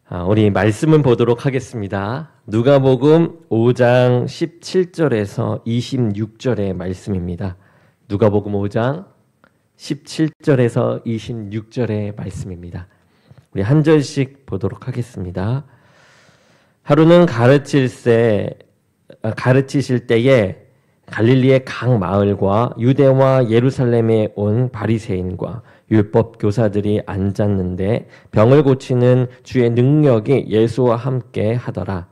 우리 말씀을 보도록 하겠습니다. 누가복음 5장 17절에서 26절의 말씀입니다. 누가복음 5장 17절에서 26절의 말씀입니다. 우리 한 절씩 보도록 하겠습니다. 하루는 가르치실 때에 갈릴리의 각 마을과 유대와 예루살렘에 온 바리새인과 율법 교사들이 앉았는데 병을 고치는 주의 능력이 예수와 함께 하더라.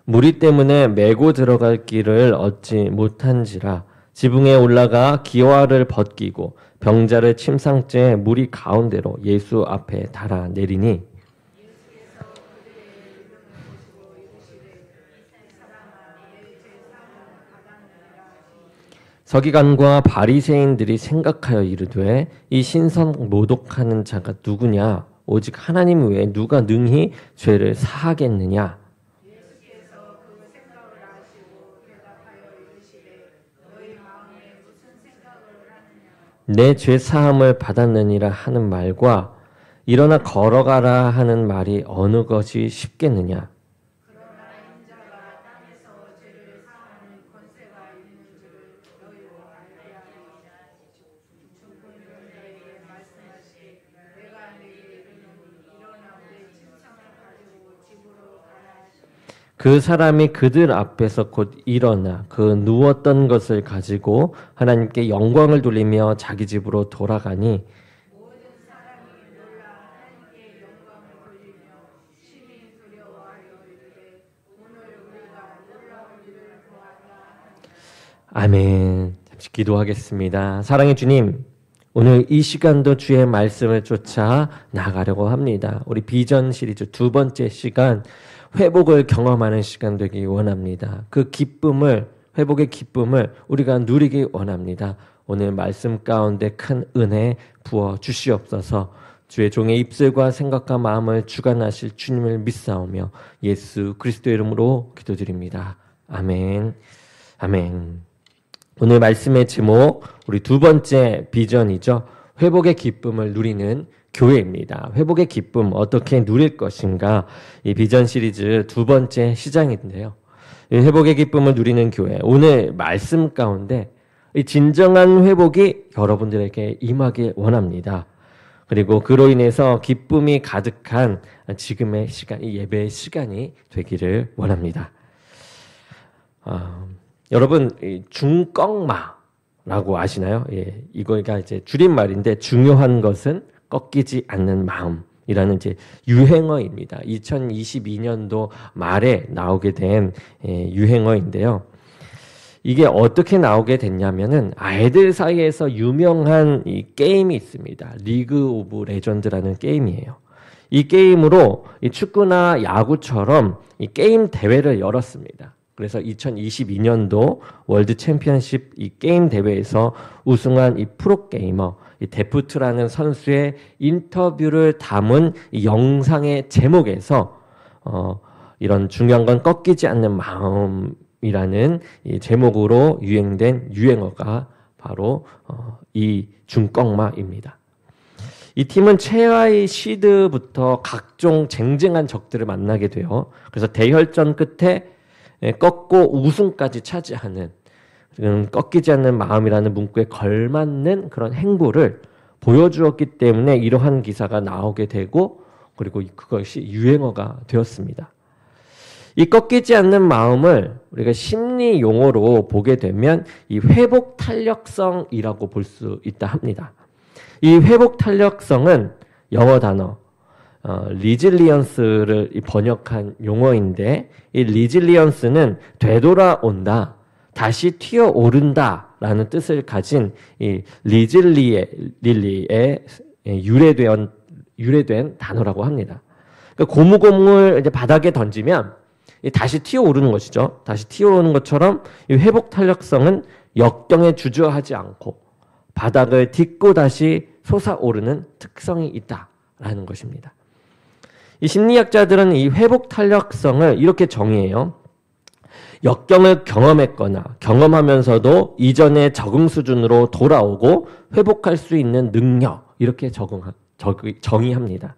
무리 때문에 메고 들어갈 길을 얻지 못한지라 지붕에 올라가 기와를 벗기고 병자를 침상째 무리 가운데로 예수 앞에 달아 내리니 서기관과 바리새인들이 생각하여 이르되 이 신선 모독하는 자가 누구냐? 오직 하나님 외에 누가 능히 죄를 사하겠느냐? 예수께서 그 생각을 아시고 대답하여 이르시되 너희 마음에 무슨 생각을 하느냐? 내 죄 사함을 받았느니라 하는 말과 일어나 걸어가라 하는 말이 어느 것이 쉽겠느냐? 그 사람이 그들 앞에서 곧 일어나 그 누웠던 것을 가지고 하나님께 영광을 돌리며 자기 집으로 돌아가니 모든 사람이 놀라 하나님께 영광을 돌리며 심히 두려워하여 이르되 오늘 우리가 놀라운 일을 보았다. 아멘. 잠시 기도하겠습니다. 사랑의 주님, 오늘 이 시간도 주의 말씀을 쫓아 나가려고 합니다. 우리 비전 시리즈 두 번째 시간 회복을 경험하는 시간 되기 원합니다. 그 기쁨을, 회복의 기쁨을 우리가 누리기 원합니다. 오늘 말씀 가운데 큰 은혜 부어 주시옵소서. 주의 종의 입술과 생각과 마음을 주관하실 주님을 믿사오며 예수 그리스도의 이름으로 기도드립니다. 아멘. 아멘. 오늘 말씀의 제목, 우리 두 번째 비전이죠. 회복의 기쁨을 누리는 교회입니다. 회복의 기쁨 어떻게 누릴 것인가? 이 비전 시리즈 두 번째 시장인데요. 이 회복의 기쁨을 누리는 교회. 오늘 말씀 가운데 이 진정한 회복이 여러분들에게 임하길 원합니다. 그리고 그로 인해서 기쁨이 가득한 지금의 시간, 이 예배의 시간이 되기를 원합니다. 여러분, 중꺽마라고 아시나요? 예, 이거가 이제 줄임말인데 중요한 것은 꺾이지 않는 마음이라는 이제 유행어입니다. 2022년도 말에 나오게 된 유행어인데요. 이게 어떻게 나오게 됐냐면은 아이들 사이에서 유명한 이 게임이 있습니다. 리그 오브 레전드라는 게임이에요. 이 게임으로 이 축구나 야구처럼 이 게임 대회를 열었습니다. 그래서 2022년도 월드 챔피언십 이 게임 대회에서 우승한 이 프로게이머 이 데프트라는 선수의 인터뷰를 담은 이 영상의 제목에서 이런 중요한 건 꺾이지 않는 마음이라는 이 제목으로 유행된 유행어가 바로 이 중꺽마입니다. 이 팀은 최하위 시드부터 각종 쟁쟁한 적들을 만나게 돼요. 그래서 대혈전 끝에 꺾고 우승까지 차지하는 꺾이지 않는 마음이라는 문구에 걸맞는 그런 행보를 보여주었기 때문에 이러한 기사가 나오게 되고 그리고 그것이 유행어가 되었습니다. 이 꺾이지 않는 마음을 우리가 심리 용어로 보게 되면 이 회복 탄력성이라고 볼 수 있다 합니다. 이 회복 탄력성은 영어 단어 리질리언스를 번역한 용어인데 이 리질리언스는 되돌아온다, 다시 튀어오른다라는 뜻을 가진 이 리질리에 유래된 단어라고 합니다. 그러니까 고무고무를 이제 바닥에 던지면 다시 튀어오르는 것이죠. 다시 튀어오르는 것처럼 이 회복 탄력성은 역경에 주저하지 않고 바닥을 딛고 다시 솟아오르는 특성이 있다라는 것입니다. 이 심리학자들은 이 회복 탄력성을 이렇게 정의해요. 역경을 경험했거나 경험하면서도 이전의 적응 수준으로 돌아오고 회복할 수 있는 능력, 이렇게 정의합니다.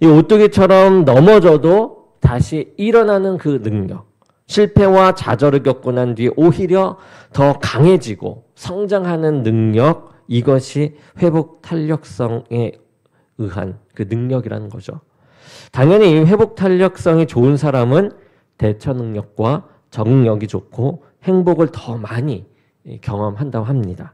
이 오뚜기처럼 넘어져도 다시 일어나는 그 능력, 실패와 좌절을 겪고 난 뒤에 오히려 더 강해지고 성장하는 능력, 이것이 회복 탄력성에 의한 그 능력이라는 거죠. 당연히 이 회복 탄력성이 좋은 사람은 대처 능력과 적응력이 좋고 행복을 더 많이 경험한다고 합니다.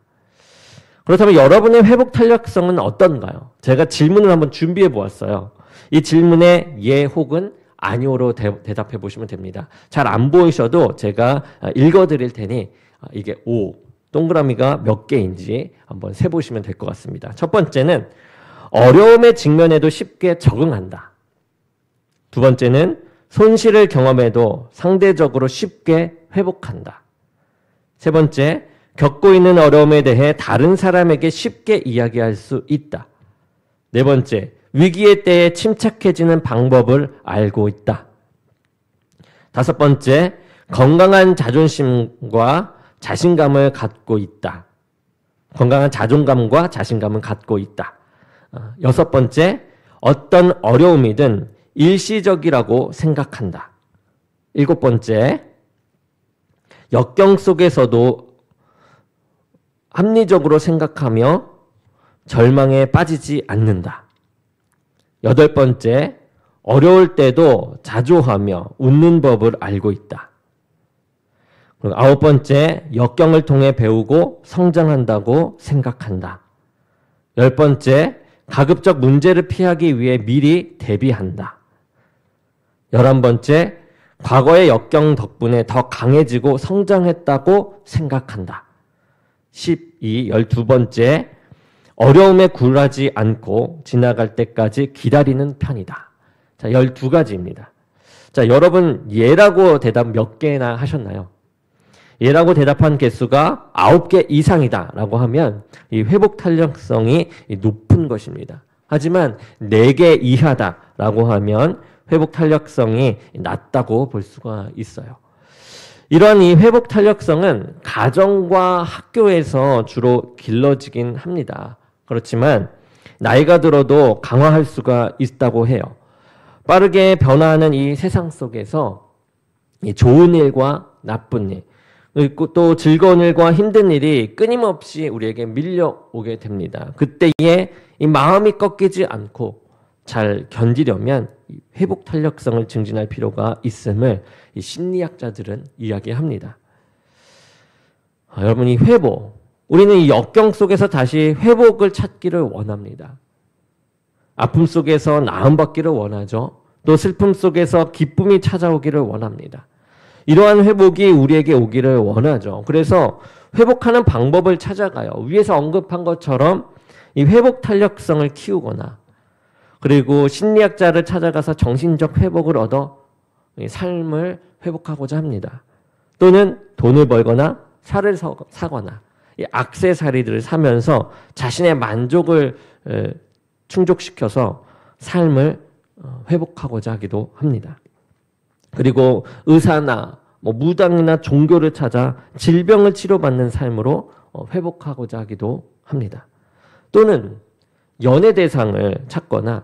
그렇다면 여러분의 회복 탄력성은 어떤가요? 제가 질문을 한번 준비해 보았어요. 이 질문에 예 혹은 아니오로 대답해 보시면 됩니다. 잘 안 보이셔도 제가 읽어 드릴 테니 이게 O, 동그라미가 몇 개인지 한번 세보시면 될 것 같습니다. 첫 번째는 어려움에 직면해도 쉽게 적응한다. 두 번째는 손실을 경험해도 상대적으로 쉽게 회복한다. 세 번째, 겪고 있는 어려움에 대해 다른 사람에게 쉽게 이야기할 수 있다. 네 번째, 위기의 때에 침착해지는 방법을 알고 있다. 다섯 번째, 건강한 자존심과 자신감을 갖고 있다. 건강한 자존감과 자신감을 갖고 있다. 여섯 번째, 어떤 어려움이든 일시적이라고 생각한다. 일곱 번째, 역경 속에서도 합리적으로 생각하며 절망에 빠지지 않는다. 여덟 번째, 어려울 때도 자조하며 웃는 법을 알고 있다. 그리고 아홉 번째, 역경을 통해 배우고 성장한다고 생각한다. 열 번째, 가급적 문제를 피하기 위해 미리 대비한다. 11번째, 과거의 역경 덕분에 더 강해지고 성장했다고 생각한다. 12번째, 어려움에 굴하지 않고 지나갈 때까지 기다리는 편이다. 자, 12가지입니다. 자, 여러분 예라고 대답 몇 개나 하셨나요? 예라고 대답한 개수가 9개 이상이다 라고 하면 이 회복 탄력성이 높은 것입니다. 하지만 4개 이하다 라고 하면 회복 탄력성이 낮다고 볼 수가 있어요. 이러한 이 회복 탄력성은 가정과 학교에서 주로 길러지긴 합니다. 그렇지만 나이가 들어도 강화할 수가 있다고 해요. 빠르게 변화하는 이 세상 속에서 이 좋은 일과 나쁜 일, 그리고 또 즐거운 일과 힘든 일이 끊임없이 우리에게 밀려오게 됩니다. 그때에 이 마음이 꺾이지 않고 잘 견디려면 회복 탄력성을 증진할 필요가 있음을 이 심리학자들은 이야기합니다. 여러분, 이 회복, 우리는 이 역경 속에서 다시 회복을 찾기를 원합니다. 아픔 속에서 나음받기를 원하죠. 또 슬픔 속에서 기쁨이 찾아오기를 원합니다. 이러한 회복이 우리에게 오기를 원하죠. 그래서 회복하는 방법을 찾아가요. 위에서 언급한 것처럼 이 회복 탄력성을 키우거나, 그리고 심리학자를 찾아가서 정신적 회복을 얻어 삶을 회복하고자 합니다. 또는 돈을 벌거나 살을 사거나 액세서리들을 사면서 자신의 만족을 충족시켜서 삶을 회복하고자 하기도 합니다. 그리고 의사나 무당이나 종교를 찾아 질병을 치료받는 삶으로 회복하고자 하기도 합니다. 또는 연애 대상을 찾거나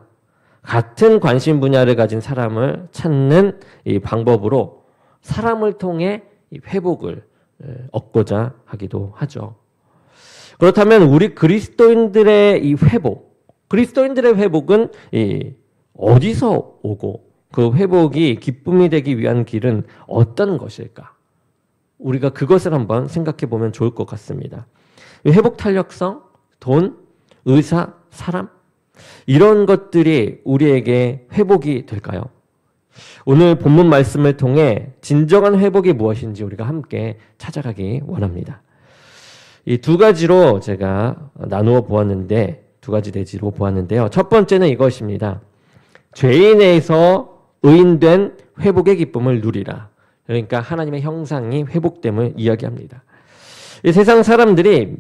같은 관심 분야를 가진 사람을 찾는 이 방법으로 사람을 통해 회복을 얻고자 하기도 하죠. 그렇다면 우리 그리스도인들의 이 회복, 그리스도인들의 회복은 어디서 오고 그 회복이 기쁨이 되기 위한 길은 어떤 것일까? 우리가 그것을 한번 생각해 보면 좋을 것 같습니다. 회복 탄력성, 돈, 의사, 사람, 이런 것들이 우리에게 회복이 될까요? 오늘 본문 말씀을 통해 진정한 회복이 무엇인지 우리가 함께 찾아가기 원합니다. 이 두 가지로 제가 나누어 보았는데, 두 가지 내지로 보았는데요. 첫 번째는 이것입니다. 죄인에서 의인된 회복의 기쁨을 누리라. 그러니까 하나님의 형상이 회복됨을 이야기합니다. 이 세상 사람들이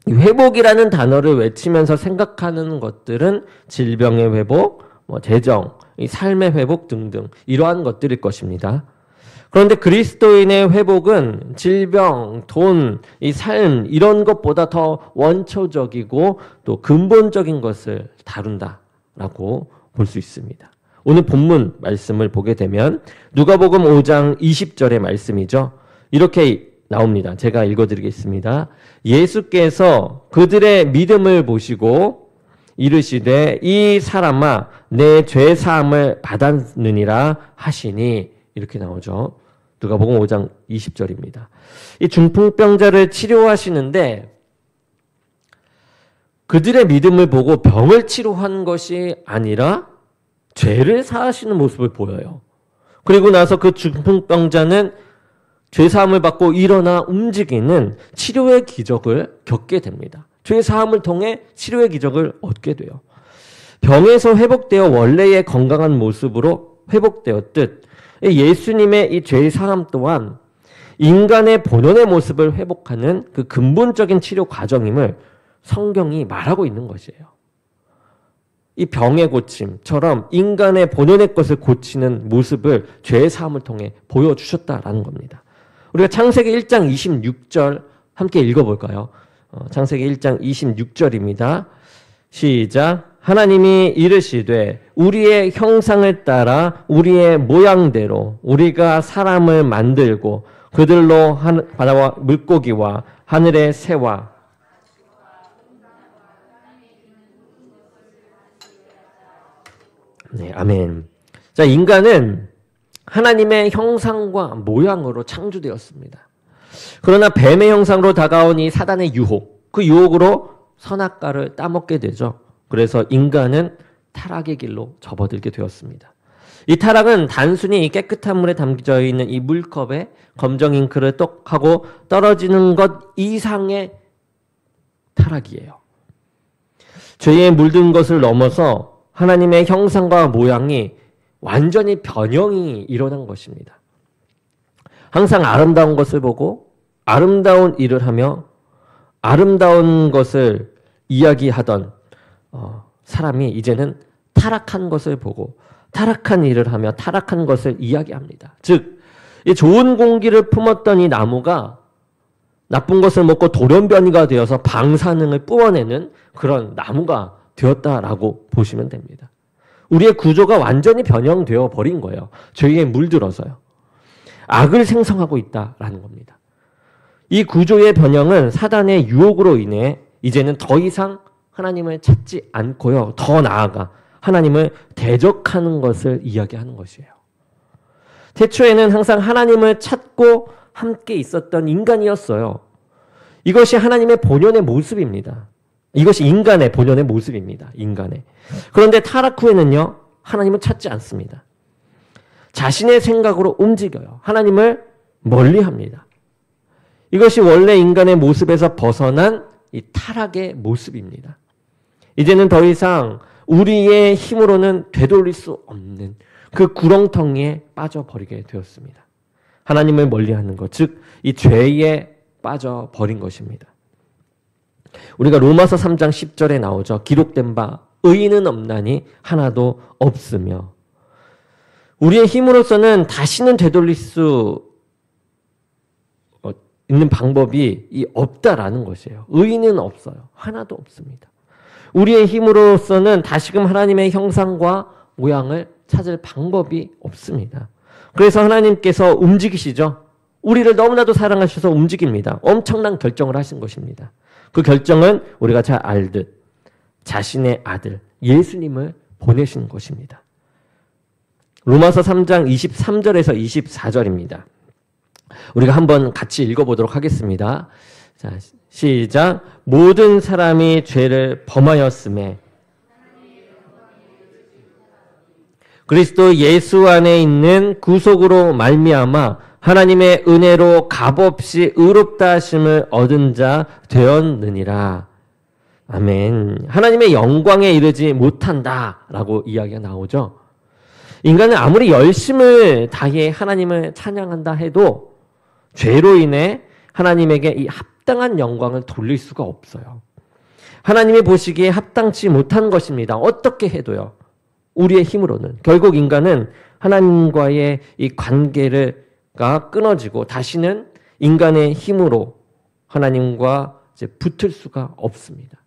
회복이라는 단어를 외치면서 생각하는 것들은 질병의 회복, 재정, 이 삶의 회복 등등 이러한 것들일 것입니다. 그런데 그리스도인의 회복은 질병, 돈, 이 삶 이런 것보다 더 원초적이고 또 근본적인 것을 다룬다라고 볼 수 있습니다. 오늘 본문 말씀을 보게 되면 누가복음 5장 20절의 말씀이죠. 이렇게 나옵니다. 제가 읽어드리겠습니다. 예수께서 그들의 믿음을 보시고 이르시되 이 사람아 내 죄 사함을 받았느니라 하시니 이렇게 나오죠. 누가복음 5장 20절입니다. 이 중풍병자를 치료하시는데 그들의 믿음을 보고 병을 치료한 것이 아니라 죄를 사하시는 모습을 보여요. 그리고 나서 그 중풍병자는 죄사함을 받고 일어나 움직이는 치료의 기적을 겪게 됩니다. 죄사함을 통해 치료의 기적을 얻게 돼요. 병에서 회복되어 원래의 건강한 모습으로 회복되었듯 예수님의 이 죄사함 또한 인간의 본연의 모습을 회복하는 그 근본적인 치료 과정임을 성경이 말하고 있는 것이에요. 이 병의 고침처럼 인간의 본연의 것을 고치는 모습을 죄의 사함을 통해 보여주셨다라는 겁니다. 우리가 창세기 1장 26절 함께 읽어볼까요? 창세기 1장 26절입니다. 시작. 하나님이 이르시되 우리의 형상을 따라 우리의 모양대로 우리가 사람을 만들고 그들로 바다와 물고기와 하늘의 새와 네, 아멘. 자, 인간은 하나님의 형상과 모양으로 창조되었습니다. 그러나 뱀의 형상으로 다가온 이 사단의 유혹, 그 유혹으로 선악과를 따먹게 되죠. 그래서 인간은 타락의 길로 접어들게 되었습니다. 이 타락은 단순히 깨끗한 물에 담겨져 있는 이 물컵에 검정 잉크를 똑 하고 떨어지는 것 이상의 타락이에요. 죄에 물든 것을 넘어서 하나님의 형상과 모양이 완전히 변형이 일어난 것입니다. 항상 아름다운 것을 보고 아름다운 일을 하며 아름다운 것을 이야기하던 사람이 이제는 타락한 것을 보고 타락한 일을 하며 타락한 것을 이야기합니다. 즉, 이 좋은 공기를 품었던 이 나무가 나쁜 것을 먹고 돌연변이가 되어서 방사능을 뿜어내는 그런 나무가 되었다라고 보시면 됩니다. 우리의 구조가 완전히 변형되어 버린 거예요. 죄에 물들어서요. 악을 생성하고 있다라는 겁니다. 이 구조의 변형은 사단의 유혹으로 인해 이제는 더 이상 하나님을 찾지 않고요. 더 나아가 하나님을 대적하는 것을 이야기하는 것이에요. 태초에는 항상 하나님을 찾고 함께 있었던 인간이었어요. 이것이 하나님의 본연의 모습입니다. 이것이 인간의 본연의 모습입니다. 인간의. 그런데 타락 후에는요. 하나님을 찾지 않습니다. 자신의 생각으로 움직여요. 하나님을 멀리합니다. 이것이 원래 인간의 모습에서 벗어난 이 타락의 모습입니다. 이제는 더 이상 우리의 힘으로는 되돌릴 수 없는 그 구렁텅이에 빠져버리게 되었습니다. 하나님을 멀리하는 것, 즉 이 죄에 빠져버린 것입니다. 우리가 로마서 3장 10절에 나오죠. 기록된 바 의인은 없나니 하나도 없으며 우리의 힘으로서는 다시는 되돌릴 수 있는 방법이 없다라는 것이에요. 의인은 없어요. 하나도 없습니다. 우리의 힘으로서는 다시금 하나님의 형상과 모양을 찾을 방법이 없습니다. 그래서 하나님께서 움직이시죠. 우리를 너무나도 사랑하셔서 움직입니다. 엄청난 결정을 하신 것입니다. 그 결정은 우리가 잘 알듯 자신의 아들 예수님을 보내신 것입니다. 로마서 3장 23절에서 24절입니다. 우리가 한번 같이 읽어보도록 하겠습니다. 자, 시작. 모든 사람이 죄를 범하였음에 그리스도 예수 안에 있는 구속으로 말미암아 하나님의 은혜로 값없이 의롭다 하심을 얻은 자 되었느니라. 아멘. 하나님의 영광에 이르지 못한다라고 이야기가 나오죠. 인간은 아무리 열심을 다해 하나님을 찬양한다 해도 죄로 인해 하나님에게 이 합당한 영광을 돌릴 수가 없어요. 하나님이 보시기에 합당치 못한 것입니다. 어떻게 해도요. 우리의 힘으로는. 결국 인간은 하나님과의 이 관계가 끊어지고 다시는 인간의 힘으로 하나님과 이제 붙을 수가 없습니다.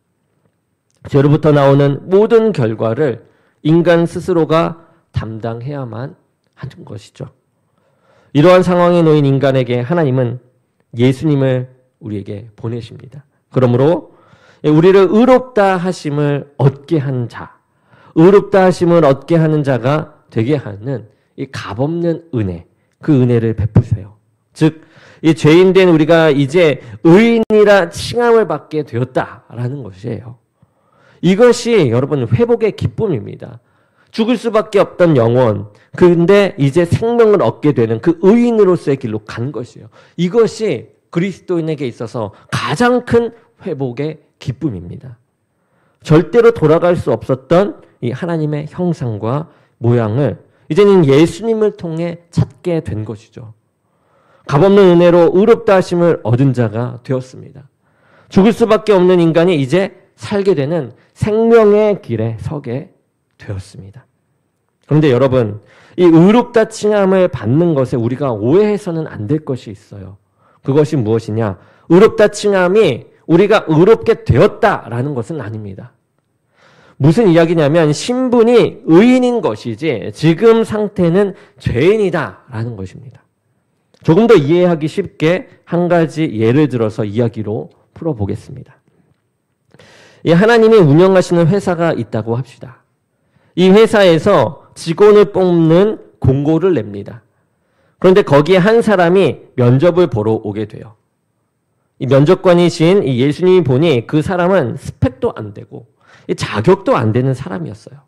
죄로부터 나오는 모든 결과를 인간 스스로가 담당해야만 하는 것이죠. 이러한 상황에 놓인 인간에게 하나님은 예수님을 우리에게 보내십니다. 그러므로 우리를 의롭다 하심을 얻게 한 자, 의롭다 하심을 얻게 하는 자가 되게 하는 이 값없는 은혜, 그 은혜를 베푸세요. 즉, 이 죄인된 우리가 이제 의인이라 칭함을 받게 되었다라는 것이에요. 이것이 여러분 회복의 기쁨입니다. 죽을 수밖에 없던 영혼, 근데 이제 생명을 얻게 되는 그 의인으로서의 길로 간 것이에요. 이것이 그리스도인에게 있어서 가장 큰 회복의 기쁨입니다. 절대로 돌아갈 수 없었던 이 하나님의 형상과 모양을 이제는 예수님을 통해 찾게 된 것이죠. 값없는 은혜로 의롭다 하심을 얻은 자가 되었습니다. 죽을 수밖에 없는 인간이 이제 살게 되는 생명의 길에 서게 되었습니다. 그런데 여러분, 이 의롭다 칭함을 받는 것에 우리가 오해해서는 안 될 것이 있어요. 그것이 무엇이냐? 의롭다 칭함이 우리가 의롭게 되었다라는 것은 아닙니다. 무슨 이야기냐면 신분이 의인인 것이지 지금 상태는 죄인이다라는 것입니다. 조금 더 이해하기 쉽게 한 가지 예를 들어서 이야기로 풀어보겠습니다. 이 하나님이 운영하시는 회사가 있다고 합시다. 이 회사에서 직원을 뽑는 공고를 냅니다. 그런데 거기에 한 사람이 면접을 보러 오게 돼요. 이 면접관이신 이 예수님이 보니 그 사람은 스펙도 안 되고 자격도 안 되는 사람이었어요.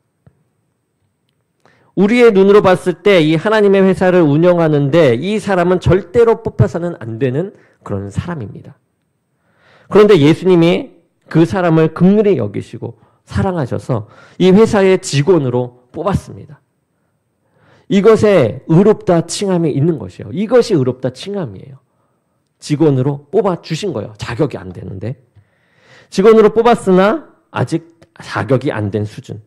우리의 눈으로 봤을 때 이 하나님의 회사를 운영하는데 이 사람은 절대로 뽑혀서는 안 되는 그런 사람입니다. 그런데 예수님이 그 사람을 긍휼히 여기시고 사랑하셔서 이 회사의 직원으로 뽑았습니다. 이것에 의롭다 칭함이 있는 것이에요. 이것이 의롭다 칭함이에요. 직원으로 뽑아주신 거예요. 자격이 안 되는데. 직원으로 뽑았으나 아직 자격이 안 된 수준.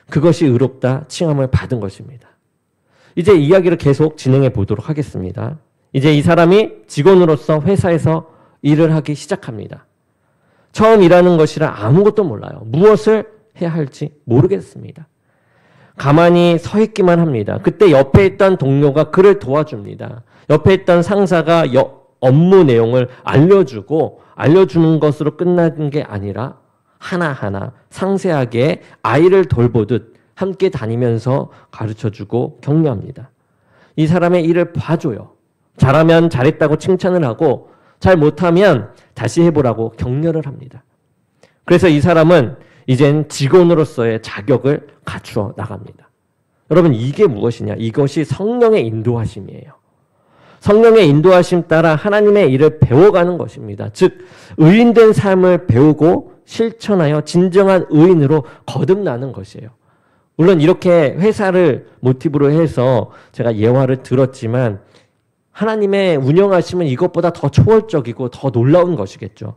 그것이 의롭다 칭함을 받은 것입니다. 이제 이야기를 계속 진행해 보도록 하겠습니다. 이제 이 사람이 직원으로서 회사에서 일을 하기 시작합니다. 처음 일하는 것이라 아무것도 몰라요. 무엇을 해야 할지 모르겠습니다. 가만히 서 있기만 합니다. 그때 옆에 있던 동료가 그를 도와줍니다. 옆에 있던 상사가 업무 내용을 알려주는 것으로 끝나는 게 아니라 하나하나 상세하게 아이를 돌보듯 함께 다니면서 가르쳐주고 격려합니다. 이 사람의 일을 봐줘요. 잘하면 잘했다고 칭찬을 하고 잘 못하면 다시 해보라고 격려를 합니다. 그래서 이 사람은 이젠 직원으로서의 자격을 갖추어 나갑니다. 여러분, 이게 무엇이냐? 이것이 성령의 인도하심이에요. 성령의 인도하심 따라 하나님의 일을 배워가는 것입니다. 즉, 의인된 삶을 배우고 실천하여 진정한 의인으로 거듭나는 것이에요. 물론 이렇게 회사를 모티브로 해서 제가 예화를 들었지만 하나님의 운영하심은 이것보다 더 초월적이고 더 놀라운 것이겠죠.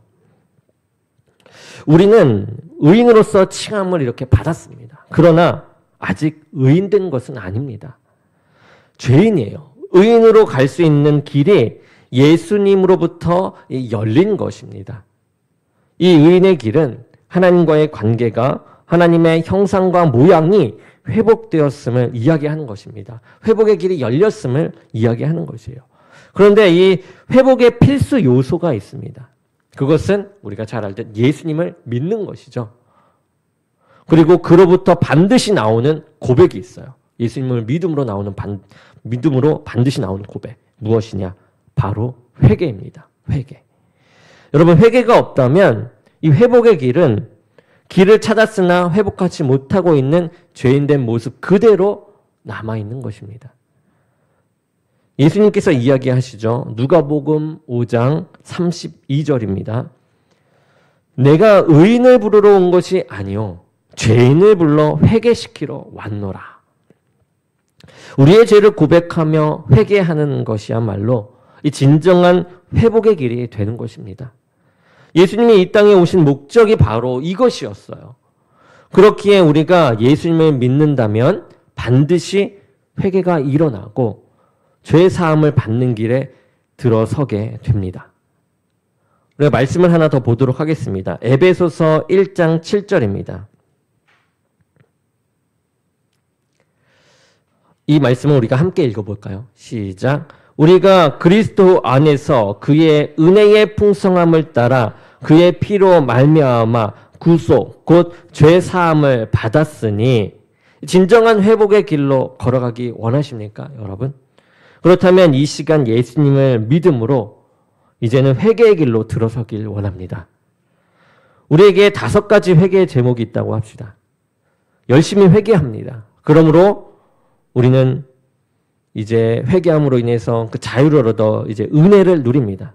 우리는 의인으로서 칭함을 이렇게 받았습니다. 그러나 아직 의인된 것은 아닙니다. 죄인이에요. 의인으로 갈 수 있는 길이 예수님으로부터 열린 것입니다. 이 의인의 길은 하나님과의 관계가 하나님의 형상과 모양이 회복되었음을 이야기하는 것입니다. 회복의 길이 열렸음을 이야기하는 것이에요. 그런데 이 회복의 필수 요소가 있습니다. 그것은 우리가 잘 알듯 예수님을 믿는 것이죠. 그리고 그로부터 반드시 나오는 고백이 있어요. 예수님을 믿음으로 반드시 나오는 고백. 무엇이냐? 바로 회개입니다. 회개. 여러분, 회개가 없다면 이 회복의 길을 찾았으나 회복하지 못하고 있는 죄인된 모습 그대로 남아있는 것입니다. 예수님께서 이야기하시죠. 누가복음 5장 32절입니다. 내가 의인을 부르러 온 것이 아니요 죄인을 불러 회개시키러 왔노라. 우리의 죄를 고백하며 회개하는 것이야말로 이 진정한 회복의 길이 되는 것입니다. 예수님이 이 땅에 오신 목적이 바로 이것이었어요. 그렇기에 우리가 예수님을 믿는다면 반드시 회개가 일어나고 죄 사함을 받는 길에 들어서게 됩니다. 우리가 말씀을 하나 더 보도록 하겠습니다. 에베소서 1장 7절입니다. 이 말씀을 우리가 함께 읽어볼까요? 시작. 우리가 그리스도 안에서 그의 은혜의 풍성함을 따라 그의 피로 말미암아 구속 곧 죄 사함을 받았으니 진정한 회복의 길로 걸어가기 원하십니까, 여러분? 그렇다면 이 시간 예수님을 믿음으로 이제는 회개의 길로 들어서길 원합니다. 우리에게 5가지 회개의 제목이 있다고 합시다. 열심히 회개합니다. 그러므로 우리는 이제 회개함으로 인해서 그 자유를 얻어 이제 은혜를 누립니다.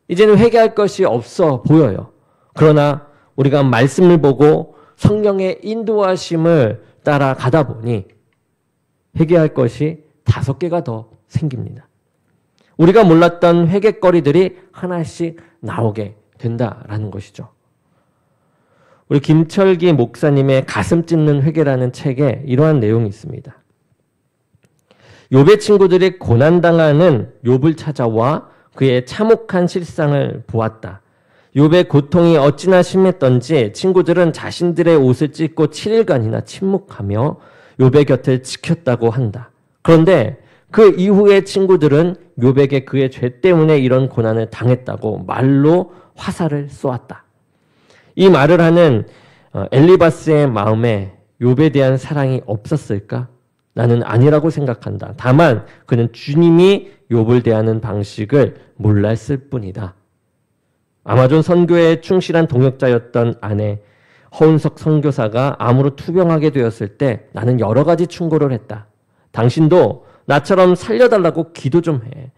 이제는 회개할 것이 없어 보여요. 그러나 우리가 말씀을 보고 성령의 인도하심을 따라가다 보니 회개할 것이 5개가 더 생깁니다. 우리가 몰랐던 회개거리들이 하나씩 나오게 된다라는 것이죠. 우리 김철기 목사님의 가슴 찢는 회개라는 책에 이러한 내용이 있습니다. 욥의 친구들이 고난당하는 욥을 찾아와 그의 참혹한 실상을 보았다. 욥의 고통이 어찌나 심했던지 친구들은 자신들의 옷을 찢고 7일간이나 침묵하며 욥의 곁을 지켰다고 한다. 그런데 그 이후에 친구들은 욥에게 그의 죄 때문에 이런 고난을 당했다고 말로 화살을 쏘았다. 이 말을 하는 엘리바스의 마음에 욥에 대한 사랑이 없었을까? 나는 아니라고 생각한다. 다만 그는 주님이 욥을 대하는 방식을 몰랐을 뿐이다. 아마존 선교에 충실한 동역자였던 아내 허운석 선교사가 암으로 투병하게 되었을 때 나는 여러 가지 충고를 했다. 당신도 나처럼 살려달라고 기도 좀 해.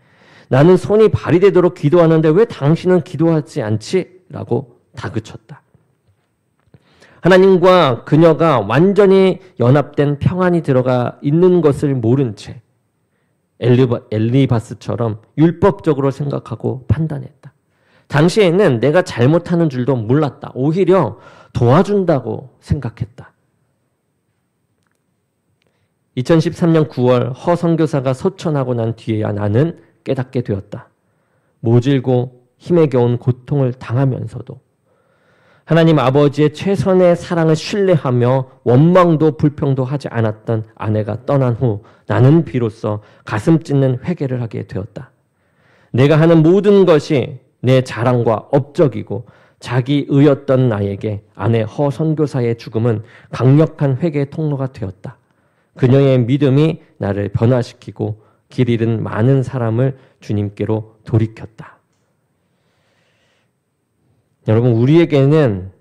나는 손이 발이 되도록 기도하는데 왜 당신은 기도하지 않지? 라고 다그쳤다. 하나님과 그녀가 완전히 연합된 평안이 들어가 있는 것을 모른 채 엘리바스처럼 율법적으로 생각하고 판단했다. 당시에는 내가 잘못하는 줄도 몰랐다. 오히려 도와준다고 생각했다. 2013년 9월 허 선교사가 소천하고 난 뒤에야 나는 깨닫게 되었다. 모질고 힘에 겨운 고통을 당하면서도 하나님 아버지의 최선의 사랑을 신뢰하며 원망도 불평도 하지 않았던 아내가 떠난 후 나는 비로소 가슴 찢는 회개를 하게 되었다. 내가 하는 모든 것이 내 자랑과 업적이고 자기 의였던 나에게 아내 허 선교사의 죽음은 강력한 회개의 통로가 되었다. 그녀의 믿음이 나를 변화시키고 길 잃은 많은 사람을 주님께로 돌이켰다. 여러분, 우리에게는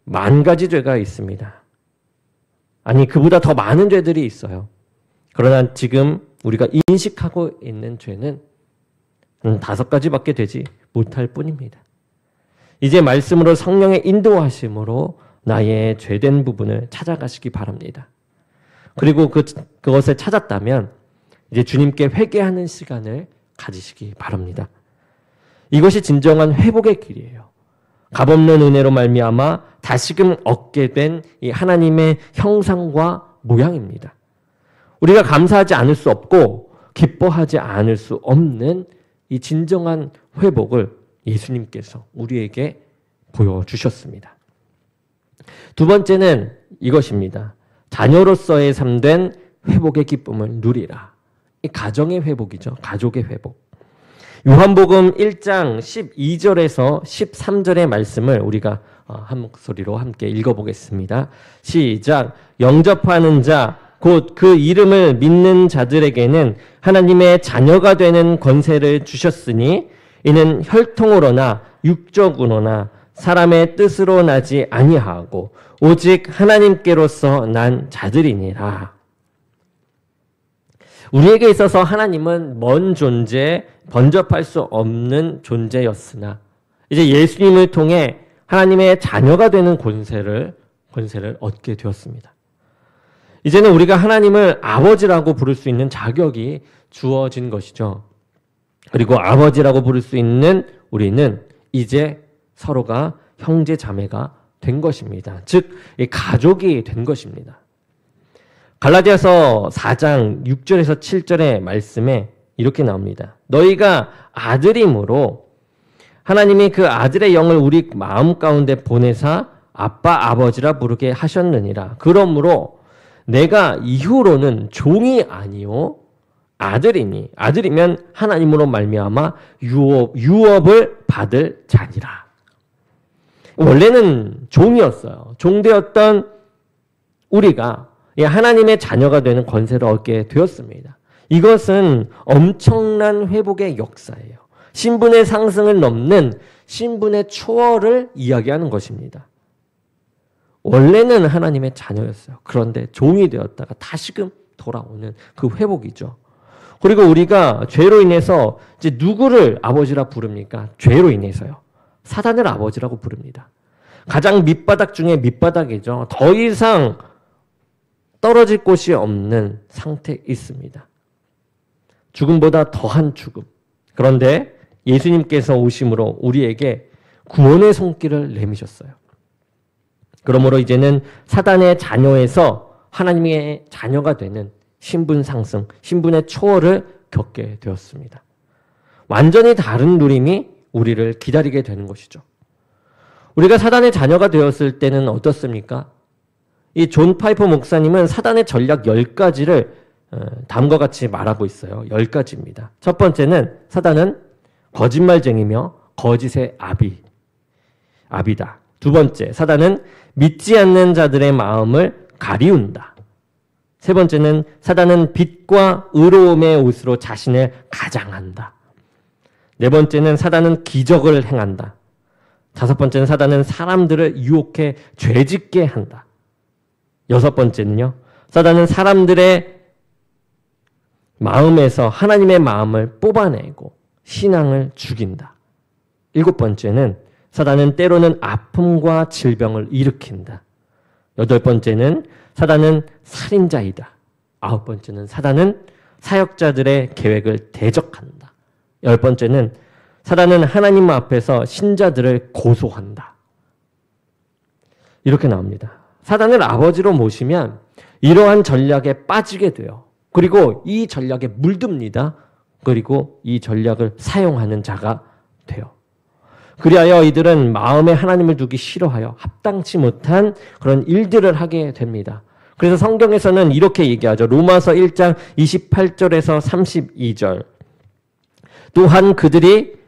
10,000가지 죄가 있습니다. 아니, 그보다 더 많은 죄들이 있어요. 그러나 지금 우리가 인식하고 있는 죄는 5가지밖에 되지 못할 뿐입니다. 이제 말씀으로 성령의 인도하심으로 나의 죄된 부분을 찾아가시기 바랍니다. 그리고 그것을 찾았다면 이제 주님께 회개하는 시간을 가지시기 바랍니다. 이것이 진정한 회복의 길이에요. 값없는 은혜로 말미암아 다시금 얻게 된 이 하나님의 형상과 모양입니다. 우리가 감사하지 않을 수 없고 기뻐하지 않을 수 없는 이 진정한 회복을 예수님께서 우리에게 보여주셨습니다. 두 번째는 이것입니다. 자녀로서의 삶된 회복의 기쁨을 누리라. 이 가정의 회복이죠. 가족의 회복. 요한복음 1장 12절에서 13절의 말씀을 우리가 한 목소리로 함께 읽어보겠습니다. 시작. 영접하는 자, 곧 그 이름을 믿는 자들에게는 하나님의 자녀가 되는 권세를 주셨으니 이는 혈통으로나 육적으로나 사람의 뜻으로 나지 아니하고 오직 하나님께로서 난 자들이니라. 우리에게 있어서 하나님은 먼 존재, 번접할 수 없는 존재였으나 이제 예수님을 통해 하나님의 자녀가 되는 권세를 얻게 되었습니다. 이제는 우리가 하나님을 아버지라고 부를 수 있는 자격이 주어진 것이죠. 그리고 아버지라고 부를 수 있는 우리는 이제 서로가 형제 자매가 된 것입니다. 즉 가족이 된 것입니다. 갈라디아서 4장 6절에서 7절의 말씀에 이렇게 나옵니다. 너희가 아들임으로 하나님이 그 아들의 영을 우리 마음 가운데 보내사 아빠 아버지라 부르게 하셨느니라. 그러므로 내가 이후로는 종이 아니요 아들이니 아들이면 하나님으로 말미암아 유업을 받을 자니라. 원래는 종이었어요. 종되었던 우리가 하나님의 자녀가 되는 권세를 얻게 되었습니다. 이것은 엄청난 회복의 역사예요. 신분의 상승을 넘는 신분의 초월을 이야기하는 것입니다. 원래는 하나님의 자녀였어요. 그런데 종이 되었다가 다시금 돌아오는 그 회복이죠. 그리고 우리가 죄로 인해서 이제 누구를 아버지라 부릅니까? 죄로 인해서요. 사단을 아버지라고 부릅니다. 가장 밑바닥 중에 밑바닥이죠. 더 이상 떨어질 곳이 없는 상태에 있습니다. 죽음보다 더한 죽음. 그런데 예수님께서 오심으로 우리에게 구원의 손길을 내미셨어요. 그러므로 이제는 사단의 자녀에서 하나님의 자녀가 되는 신분 상승, 신분의 초월을 겪게 되었습니다. 완전히 다른 누림이 우리를 기다리게 되는 것이죠. 우리가 사단의 자녀가 되었을 때는 어떻습니까? 이 존 파이퍼 목사님은 사단의 전략 10가지를 다음과 같이 말하고 있어요. 10가지입니다. 첫 번째는 사단은 거짓말쟁이며 거짓의 아비다. 두 번째, 사단은 믿지 않는 자들의 마음을 가리운다. 세 번째는 사단은 빛과 의로움의 옷으로 자신을 가장한다. 네 번째는 사단은 기적을 행한다. 다섯 번째는 사단은 사람들을 유혹해 죄짓게 한다. 여섯 번째는요, 사단은 사람들의 마음에서 하나님의 마음을 뽑아내고 신앙을 죽인다. 일곱 번째는 사단은 때로는 아픔과 질병을 일으킨다. 여덟 번째는 사단은 살인자이다. 아홉 번째는 사단은 사역자들의 계획을 대적한다. 열 번째는 사단은 하나님 앞에서 신자들을 고소한다. 이렇게 나옵니다. 사단을 아버지로 모시면 이러한 전략에 빠지게 돼요. 그리고 이 전략에 물듭니다. 그리고 이 전략을 사용하는 자가 돼요. 그리하여 이들은 마음에 하나님을 두기 싫어하여 합당치 못한 그런 일들을 하게 됩니다. 그래서 성경에서는 이렇게 얘기하죠. 로마서 1장 28절에서 32절. 또한 그들이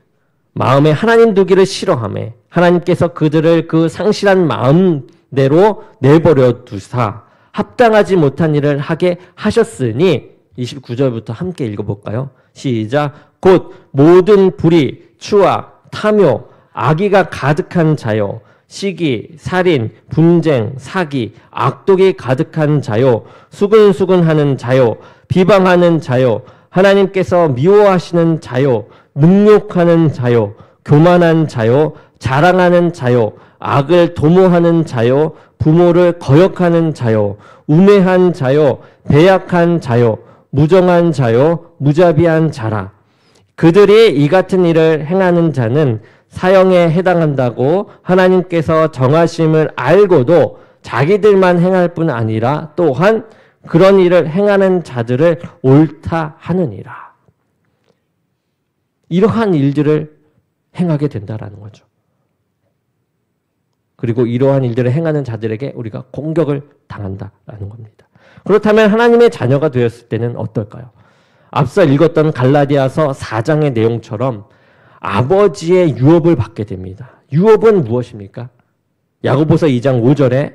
마음에 하나님 두기를 싫어하며 하나님께서 그들을 그 상실한 마음대로 내버려 두사 합당하지 못한 일을 하게 하셨으니 29절부터 함께 읽어볼까요? 시작. 곧 모든 불의, 추악, 탐욕, 악의가 가득한 자요, 시기, 살인, 분쟁, 사기, 악독이 가득한 자요, 수근수근하는 자요, 비방하는 자요, 하나님께서 미워하시는 자요, 능욕하는 자요, 교만한 자요, 자랑하는 자요, 악을 도모하는 자요, 부모를 거역하는 자요, 우매한 자요, 배약한 자요, 무정한 자요, 무자비한 자라. 그들이 이 같은 일을 행하는 자는 사형에 해당한다고 하나님께서 정하심을 알고도 자기들만 행할 뿐 아니라 또한 그런 일을 행하는 자들을 옳다 하느니라. 이러한 일들을 행하게 된다라는 거죠. 그리고 이러한 일들을 행하는 자들에게 우리가 공격을 당한다라는 겁니다. 그렇다면 하나님의 자녀가 되었을 때는 어떨까요? 앞서 읽었던 갈라디아서 4장의 내용처럼 아버지의 유업을 받게 됩니다. 유업은 무엇입니까? 야고보서 2장 5절에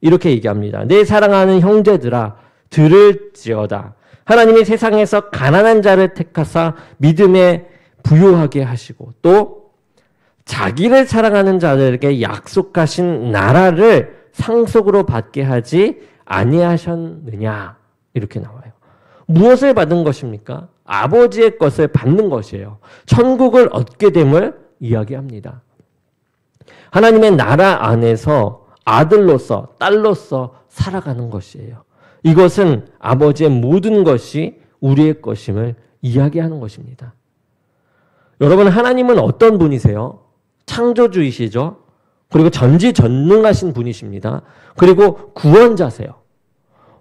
이렇게 얘기합니다. 내 사랑하는 형제들아 들을지어다. 하나님이 세상에서 가난한 자를 택하사 믿음에 부요하게 하시고 또 자기를 사랑하는 자들에게 약속하신 나라를 상속으로 받게 하지 아니하셨느냐. 이렇게 나와요. 무엇을 받은 것입니까? 아버지의 것을 받는 것이에요. 천국을 얻게 됨을 이야기합니다. 하나님의 나라 안에서 아들로서 딸로서 살아가는 것이에요. 이것은 아버지의 모든 것이 우리의 것임을 이야기하는 것입니다. 여러분, 하나님은 어떤 분이세요? 창조주이시죠? 그리고 전지전능하신 분이십니다. 그리고 구원자세요.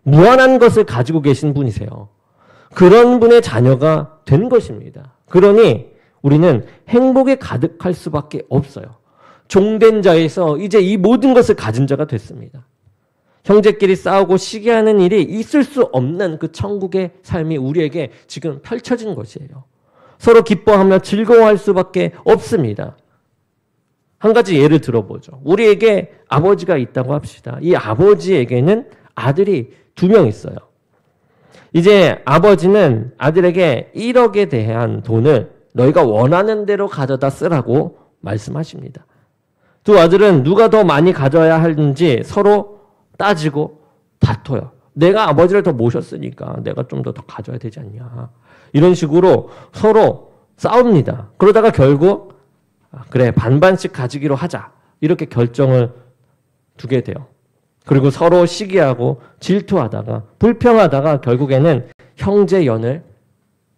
무한한 것을 가지고 계신 분이세요. 그런 분의 자녀가 된 것입니다. 그러니 우리는 행복에 가득할 수밖에 없어요. 종된 자에서 이제 이 모든 것을 가진 자가 됐습니다. 형제끼리 싸우고 시기하는 일이 있을 수 없는 그 천국의 삶이 우리에게 지금 펼쳐진 것이에요. 서로 기뻐하며 즐거워할 수밖에 없습니다. 한 가지 예를 들어보죠. 우리에게 아버지가 있다고 합시다. 이 아버지에게는 아들이 2명 있어요. 이제 아버지는 아들에게 1억에 대한 돈을 너희가 원하는 대로 가져다 쓰라고 말씀하십니다. 두 아들은 누가 더 많이 가져야 하는지 서로 따지고 다퉈요. 내가 아버지를 더 모셨으니까 내가 좀 더 가져야 되지 않냐. 이런 식으로 서로 싸웁니다. 그러다가 결국 그래 반반씩 가지기로 하자. 이렇게 결정을 두게 돼요. 그리고 서로 시기하고 질투하다가 불평하다가 결국에는 형제연을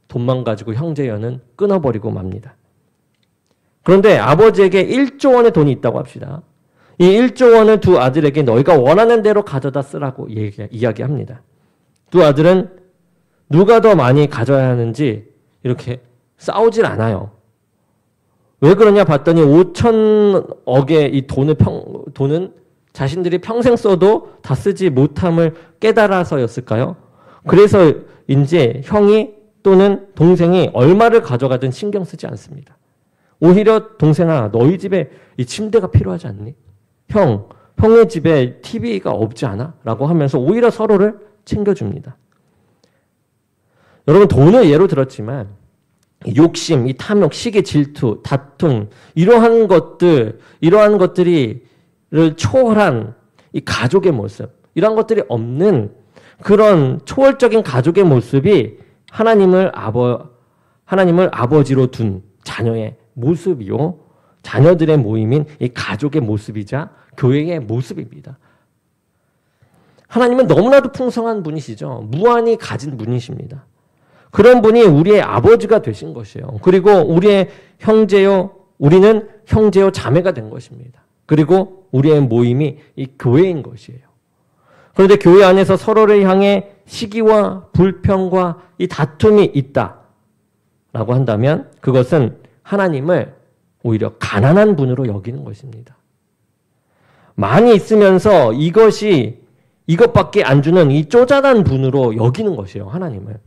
돈만 가지고 형제연은 끊어버리고 맙니다. 그런데 아버지에게 1조 원의 돈이 있다고 합시다. 이 1조 원을 두 아들에게 너희가 원하는 대로 가져다 쓰라고 이야기합니다. 두 아들은 누가 더 많이 가져야 하는지 이렇게 싸우질 않아요. 왜 그러냐 봤더니 5천억의 이 돈은 자신들이 평생 써도 다 쓰지 못함을 깨달아서였을까요? 그래서인지 형이 또는 동생이 얼마를 가져가든 신경 쓰지 않습니다. 오히려 동생아 너희 집에 이 침대가 필요하지 않니? 형의 집에 TV가 없지 않아? 라고 하면서 오히려 서로를 챙겨줍니다. 여러분 돈을 예로 들었지만 욕심, 이 탐욕, 시기, 질투, 다툼 이러한 것들을 초월한 이 가족의 모습 이러한 것들이 없는 그런 초월적인 가족의 모습이 하나님을 아버지로 둔 자녀의 모습이요. 자녀들의 모임인 이 가족의 모습이자 교회의 모습입니다. 하나님은 너무나도 풍성한 분이시죠. 무한히 가진 분이십니다. 그런 분이 우리의 아버지가 되신 것이에요. 그리고 우리는 형제요 자매가 된 것입니다. 그리고 우리의 모임이 이 교회인 것이에요. 그런데 교회 안에서 서로를 향해 시기와 불평과 이 다툼이 있다라고 한다면 그것은 하나님을 오히려 가난한 분으로 여기는 것입니다. 많이 있으면서 이것밖에 안 주는 이 쪼잔한 분으로 여기는 것이에요. 하나님을.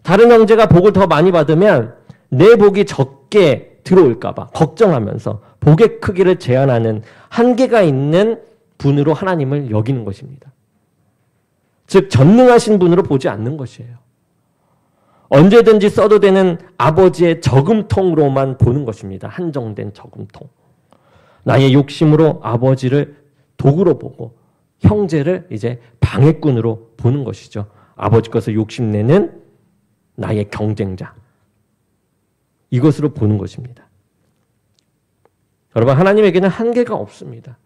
다른 형제가 복을 더 많이 받으면 내 복이 적게 들어올까 봐 걱정하면서 복의 크기를 제한하는 한계가 있는 분으로 하나님을 여기는 것입니다. 즉 전능하신 분으로 보지 않는 것이에요. 언제든지 써도 되는 아버지의 저금통으로만 보는 것입니다. 한정된 저금통. 나의 욕심으로 아버지를 도구로 보고 형제를 이제 방해꾼으로 보는 것이죠. 아버지 것을 욕심내는 나의 경쟁자. 이것으로 보는 것입니다. 여러분 하나님에게는 한계가 없습니다.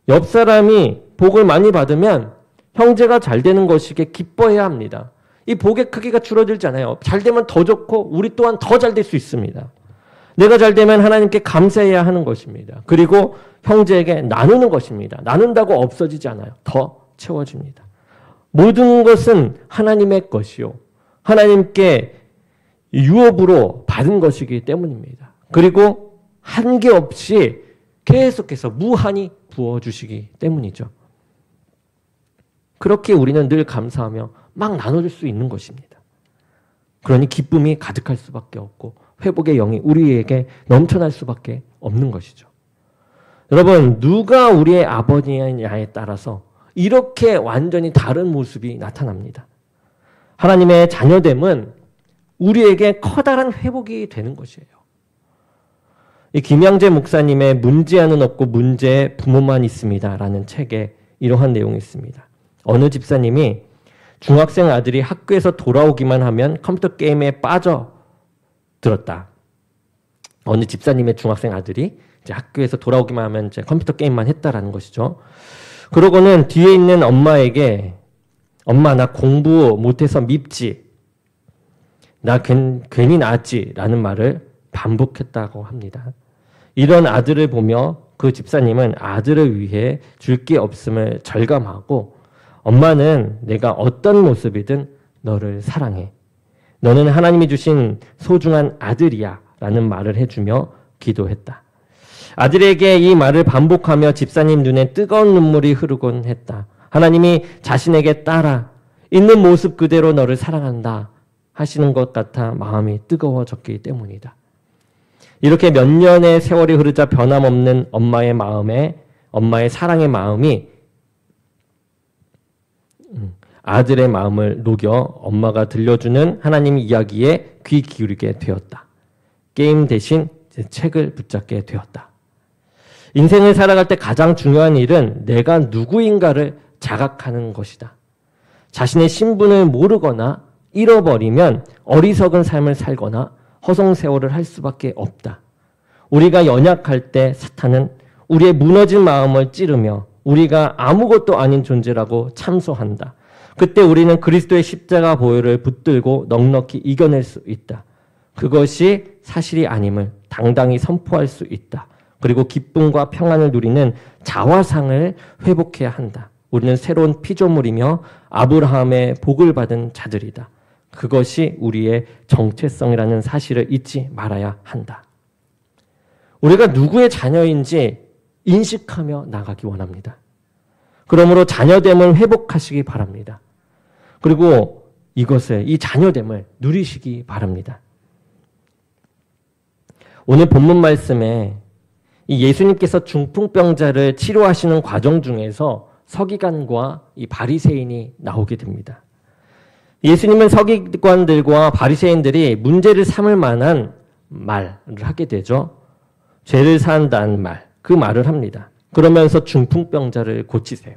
옆 사람이 복을 많이 받으면 형제가 잘 되는 것이기에 기뻐해야 합니다. 이 복의 크기가 줄어들잖아요. 잘 되면 더 좋고 우리 또한 더 잘 될 수 있습니다. 내가 잘 되면 하나님께 감사해야 하는 것입니다. 그리고 형제에게 나누는 것입니다. 나눈다고 없어지지 않아요. 더 채워집니다. 모든 것은 하나님의 것이요. 하나님께 유업으로 받은 것이기 때문입니다. 그리고 한계 없이 계속해서 무한히 부어주시기 때문이죠. 그렇게 우리는 늘 감사하며 막 나눠줄 수 있는 것입니다. 그러니 기쁨이 가득할 수밖에 없고 회복의 영이 우리에게 넘쳐날 수밖에 없는 것이죠. 여러분 누가 우리의 아버지냐에 따라서 이렇게 완전히 다른 모습이 나타납니다. 하나님의 자녀됨은 우리에게 커다란 회복이 되는 것이에요. 이 김양재 목사님의 문제아는 없고 문제의 부모만 있습니다 라는 책에 이러한 내용이 있습니다. 어느 집사님이 중학생 아들이 학교에서 돌아오기만 하면 컴퓨터 게임에 빠져들었다. 어느 집사님의 중학생 아들이 이제 학교에서 돌아오기만 하면 이제 컴퓨터 게임만 했다라는 것이죠. 그러고는 뒤에 있는 엄마에게 엄마 나 공부 못해서 밉지. 나 괜히 낳았지 라는 말을 반복했다고 합니다. 이런 아들을 보며 그 집사님은 아들을 위해 줄 게 없음을 절감하고 엄마는 내가 어떤 모습이든 너를 사랑해. 너는 하나님이 주신 소중한 아들이야 라는 말을 해주며 기도했다. 아들에게 이 말을 반복하며 집사님 눈에 뜨거운 눈물이 흐르곤 했다. 하나님이 자신에게 딸아, 있는 모습 그대로 너를 사랑한다 하시는 것 같아 마음이 뜨거워졌기 때문이다. 이렇게 몇 년의 세월이 흐르자 변함없는 엄마의 사랑의 마음이 아들의 마음을 녹여 엄마가 들려주는 하나님 이야기에 귀 기울이게 되었다. 게임 대신 책을 붙잡게 되었다. 인생을 살아갈 때 가장 중요한 일은 내가 누구인가를 자각하는 것이다. 자신의 신분을 모르거나 잃어버리면 어리석은 삶을 살거나 허송세월을 할 수밖에 없다. 우리가 연약할 때 사탄은 우리의 무너진 마음을 찌르며 우리가 아무것도 아닌 존재라고 참소한다. 그때 우리는 그리스도의 십자가 보혈을 붙들고 넉넉히 이겨낼 수 있다. 그것이 사실이 아님을 당당히 선포할 수 있다. 그리고 기쁨과 평안을 누리는 자화상을 회복해야 한다. 우리는 새로운 피조물이며 아브라함의 복을 받은 자들이다. 그것이 우리의 정체성이라는 사실을 잊지 말아야 한다. 우리가 누구의 자녀인지 인식하며 나가기 원합니다. 그러므로 자녀됨을 회복하시기 바랍니다. 그리고 이 자녀됨을 누리시기 바랍니다. 오늘 본문 말씀에 이 예수님께서 중풍병자를 치료하시는 과정 중에서 서기관과 이 바리새인이 나오게 됩니다. 예수님은 서기관들과 바리새인들이 문제를 삼을 만한 말을 하게 되죠. 죄를 사한다는 말, 그 말을 합니다. 그러면서 중풍병자를 고치세요.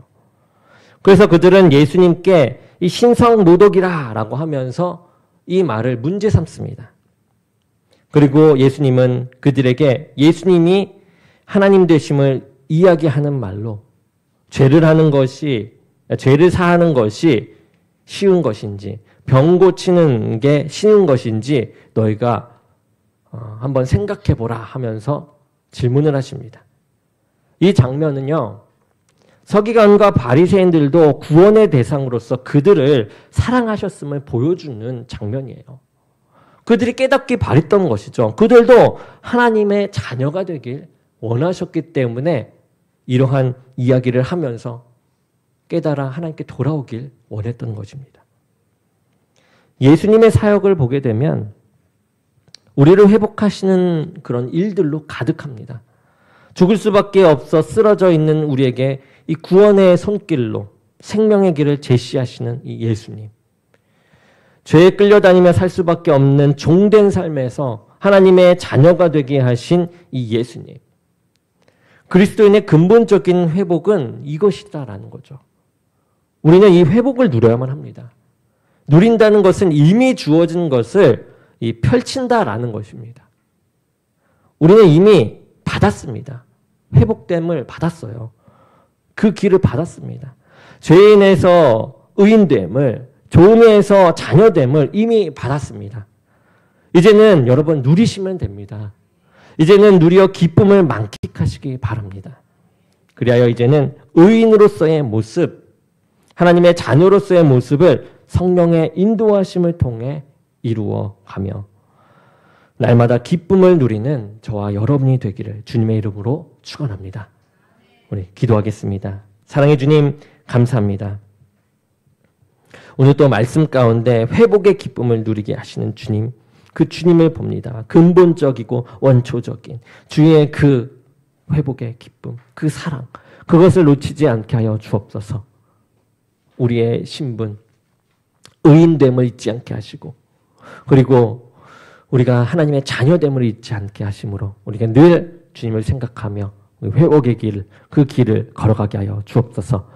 그래서 그들은 예수님께 이 신성모독이라 라고 하면서 이 말을 문제 삼습니다. 그리고 예수님은 그들에게 예수님이 하나님 되심을 이야기하는 말로 죄를 사하는 것이 쉬운 것인지 병 고치는 게 쉬운 것인지 너희가 한번 생각해보라 하면서 질문을 하십니다. 이 장면은요. 서기관과 바리새인들도 구원의 대상으로서 그들을 사랑하셨음을 보여주는 장면이에요. 그들이 깨닫기 바랬던 것이죠. 그들도 하나님의 자녀가 되길 원하셨기 때문에 이러한 이야기를 하면서 깨달아 하나님께 돌아오길 원했던 것입니다. 예수님의 사역을 보게 되면 우리를 회복하시는 그런 일들로 가득합니다. 죽을 수밖에 없어 쓰러져 있는 우리에게 이 구원의 손길로 생명의 길을 제시하시는 이 예수님. 죄에 끌려다니며 살 수밖에 없는 종된 삶에서 하나님의 자녀가 되게 하신 이 예수님. 그리스도인의 근본적인 회복은 이것이다라는 거죠. 우리는 이 회복을 누려야만 합니다. 누린다는 것은 이미 주어진 것을 펼친다라는 것입니다. 우리는 이미 받았습니다. 회복됨을 받았어요. 그 길을 받았습니다. 죄인에서 의인됨을, 종에서 자녀됨을 이미 받았습니다. 이제는 여러분 누리시면 됩니다. 이제는 누려 기쁨을 만끽하시기 바랍니다. 그리하여 이제는 의인으로서의 모습, 하나님의 자녀로서의 모습을 성령의 인도하심을 통해 이루어가며 날마다 기쁨을 누리는 저와 여러분이 되기를 주님의 이름으로 축원합니다. 우리 기도하겠습니다. 사랑의 주님 감사합니다. 오늘 또 말씀 가운데 회복의 기쁨을 누리게 하시는 주님, 그 주님을 봅니다. 근본적이고 원초적인 주의 그 회복의 기쁨, 그 사랑, 그것을 놓치지 않게 하여 주옵소서. 우리의 신분, 의인됨을 잊지 않게 하시고, 그리고 우리가 하나님의 자녀됨을 잊지 않게 하심으로 우리가 늘 주님을 생각하며 회복의 길, 그 길을 걸어가게 하여 주옵소서.